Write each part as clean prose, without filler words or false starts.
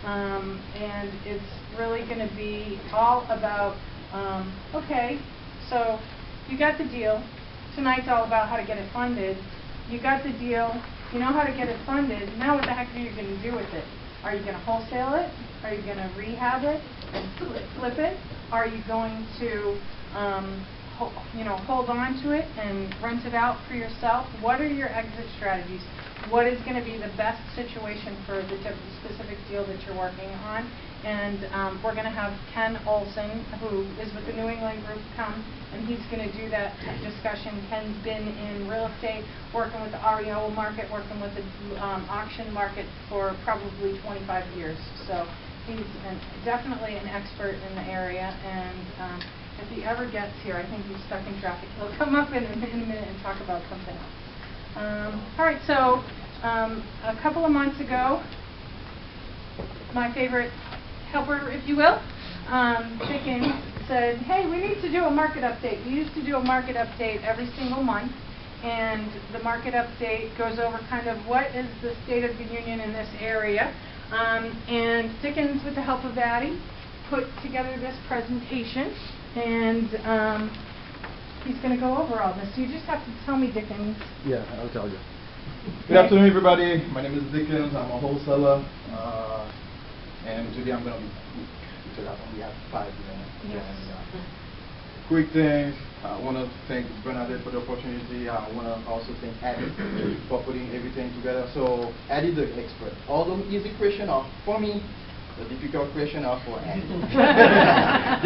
And it's really going to be all about, okay, so you got the deal. Tonight's all about how to get it funded. You got the deal. You know how to get it funded. Now what the heck are you going to do with it? Are you going to wholesale it? Are you going to rehab it and flip it? Are you going to hold on to it and rent it out for yourself? What are your exit strategies? What is going to be the best situation for the specific deal that you're working on? And we're going to have Ken Olson, who is with the New England Group, come, and he's going to do that discussion. Ken's been in real estate, working with the REO market, working with the auction market for probably 25 years. So he's definitely an expert in the area, and if he ever gets here, I think he's stuck in traffic. He'll come up in a minute and talk about something else. All right, so a couple of months ago, my favorite helper, if you will, Dickens, said, hey, we need to do a market update. We used to do a market update every single month, and the market update goes over kind of what is the state of the union in this area. And Dickens, with the help of Addie, put together this presentation, and he's going to go over all this. So you just have to tell me, Dickens. Yeah, I'll tell you. Good afternoon, everybody. My name is Dickens. I'm a wholesaler. And today I'm going to be, we have 5 minutes. Yes. And, quick things. I want to thank Bernadette for the opportunity. I want to also thank Addie for putting everything together. So Addie, the expert. All the easy questions are for me. The difficult questions are for Addie.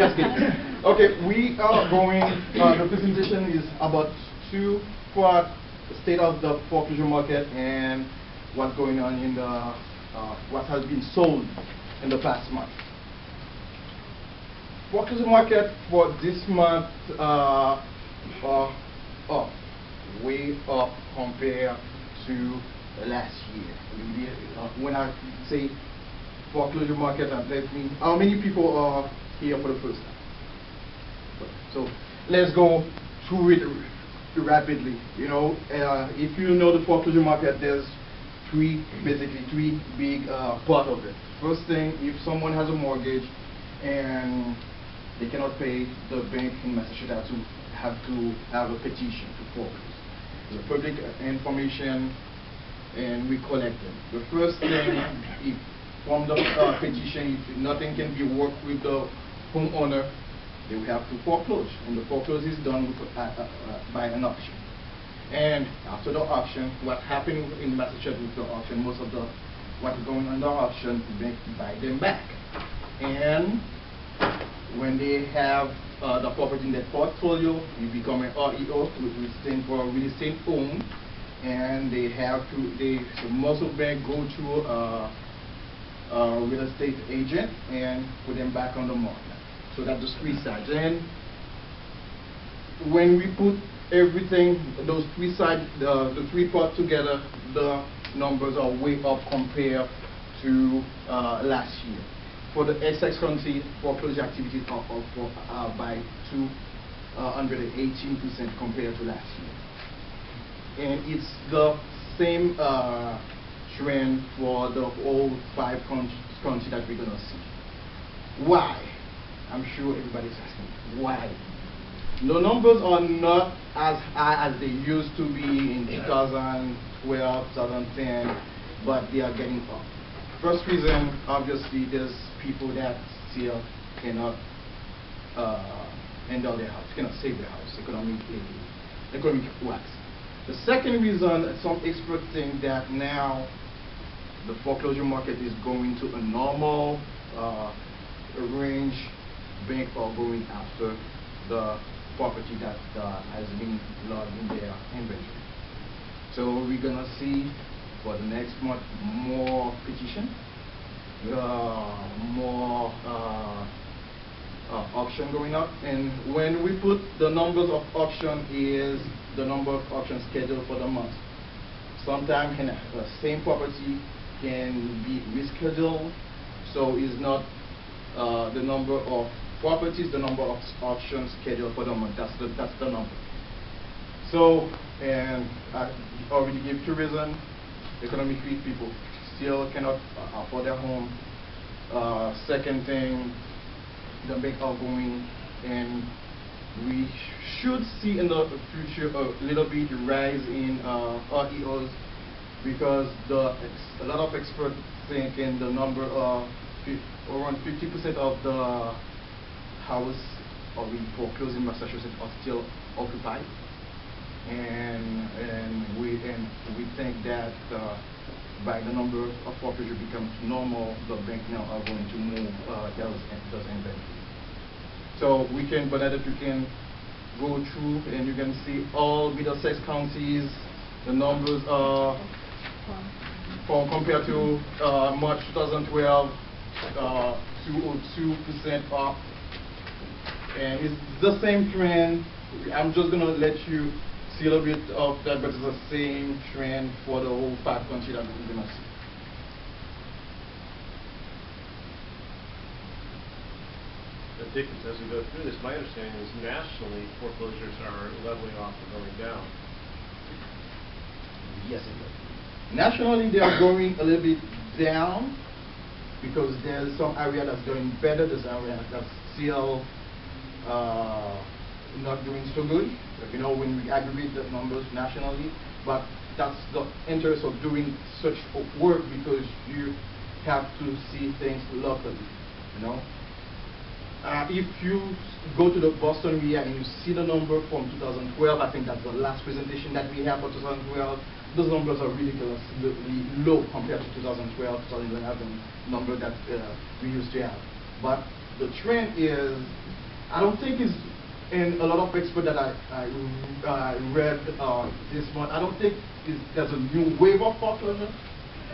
Just kidding. Okay, we are going. The presentation is about 2 parts: the state of the foreclosure market and what's going on in the what has been sold in the past month. Foreclosure market for this month up, way up compared to last year. When I say foreclosure market, that means how many people are here for the first time? So let's go through it rapidly. You know, if you know the foreclosure market, there's basically three big part of it. First thing, if someone has a mortgage and they cannot pay, the bank in Massachusetts have to have a petition to foreclose. The public information, and we collect it. The first thing, if from the petition, if nothing can be worked with the homeowner, they will have to foreclose, and the foreclose is done with, by an auction. And after the auction, what happened in Massachusetts with the auction, most of the what is going on in the auction, the bank buy them back. And when they have the property in their portfolio, you become an REO, which stands for real estate owned, and they have to, so most of them go to a real estate agent and put them back on the market. So that's the 3 sides. And when we put everything, those 3 sides, the 3 parts together, the numbers are way up compared to last year. For the Essex County, foreclosure activities are up by 218% compared to last year. And it's the same trend for the all 5 counties that we're going to see. Why? I'm sure everybody's asking, why? The numbers are not as high as they used to be in 2012, 2010, but they are getting up. First reason, obviously, there's people that still cannot handle their house, cannot save their house, economic wax. The second reason, some experts think that now the foreclosure market is going to a normal range. Banks are going after the property that has been logged in their inventory. So we're gonna see for the next month more petition, more auction going up. And when we put the numbers of auction is the number of auctions scheduled for the month. Sometimes the same property can be rescheduled, so it's not the number of properties, the number of auctions scheduled for the month. That's the number. So, and I already gave 2 reasons. Economically, people still cannot afford their home. Second thing, the bank are going, and we should see in the future a little bit rise in REOs, because a lot of experts think in the number of around 50% of the house or we foreclosed in Massachusetts are still occupied, and we think that by the number of foreclosure becomes normal, the bank now are going to move those inventory. So we can, Bernadette, you can go through and you can see all Middlesex counties. The numbers are compared to March 2012, 202% up, and it's the same trend. I'm just gonna let you see a little bit of that, but it's the same trend for the whole 5 countries that we're gonna see. Dick, as we go through this, my understanding is nationally foreclosures are leveling off or going down. Yes, it is. Nationally, they are going a little bit down because there's some area that's going better, there's area that's still not doing so good. You know, when we aggregate the numbers nationally, but that's the interest of doing such work, because you have to see things locally, you know. If you go to the Boston area and you see the number from 2012, I think that's the last presentation that we have for 2012. Those numbers are ridiculously low compared to 2012, 2011 number that we used to have. But the trend is, I don't think is, in a lot of experts that I read this month, I don't think there's a new wave of foreclosure.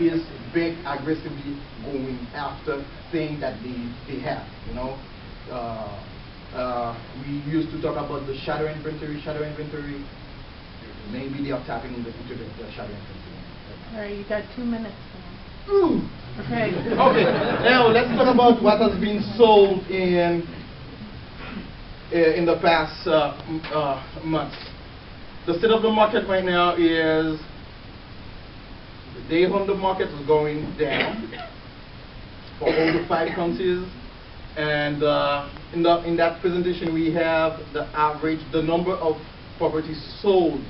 Is bank aggressively going after things that they have, you know. We used to talk about the shadow inventory. Maybe they are tapping into the shadow inventory. All right, you got 2 minutes now. Ooh. Okay. Okay. Now let's talk about what has been sold in the past months. The state of the market right now is the day on the market is going down for all the 5 counties. And in that presentation, we have the average, the number of properties sold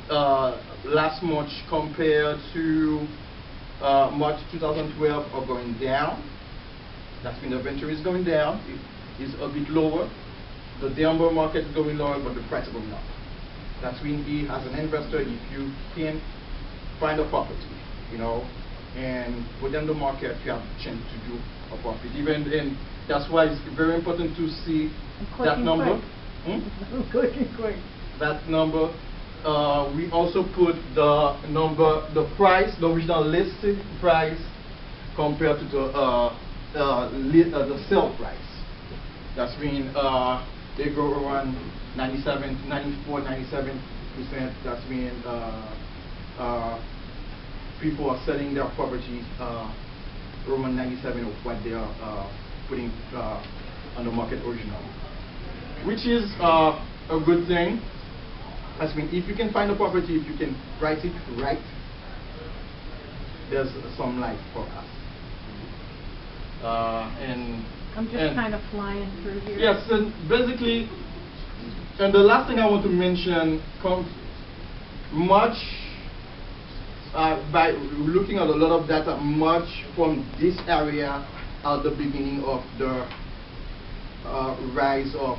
last March compared to March 2012 are going down. That's when the inventory is going down. It is a bit lower. The Denver market is going lower, but the price is going up. That's when, as an investor, if you can find a property, you know, and within the market, you have a chance to do a profit. Even in, that's why it's very important to see that number. Clicking quick. That number. We also put the number, the price, the original listed price compared to the sale price. That's mean they go around 94, 97%. That's mean people are selling their property around 97 of what they are putting on the market originally, which is a good thing. I mean, if you can find a property, if you can price it right, there's some life for us. And I'm just kind of flying through here. Yes, and basically, and the last thing I want to mention comes much by looking at a lot of data, much from this area at the beginning of the rise of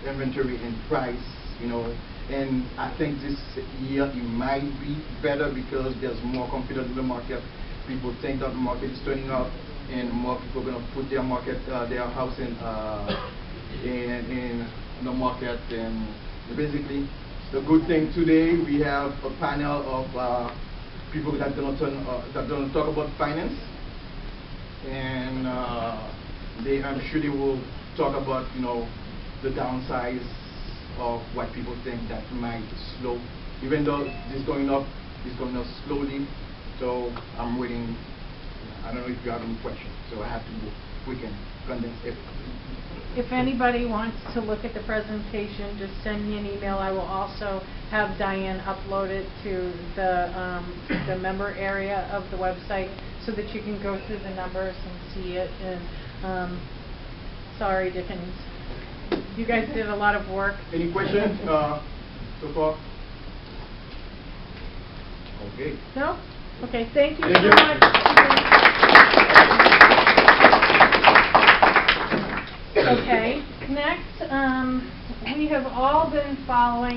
inventory and price, you know. And I think this year it might be better because there's more confidence in the market. People think that the market is turning up, and more people are going to put their house in the market. And basically, the good thing today, we have a panel of people that don't talk about finance, and I'm sure they will talk about, you know, the downsides of what people think that might slow. Even though it's going up slowly. So I'm waiting. I don't know if you have any questions, so I have to go quick and condense everything. If anybody wants to look at the presentation, just send me an email. I will also have Diane upload it to the member area of the website so that you can go through the numbers and see it. And sorry, Dickens, you guys did a lot of work. Any questions so far? Okay. No? Okay, thank you Thank so you. much. Okay, next, we have all been following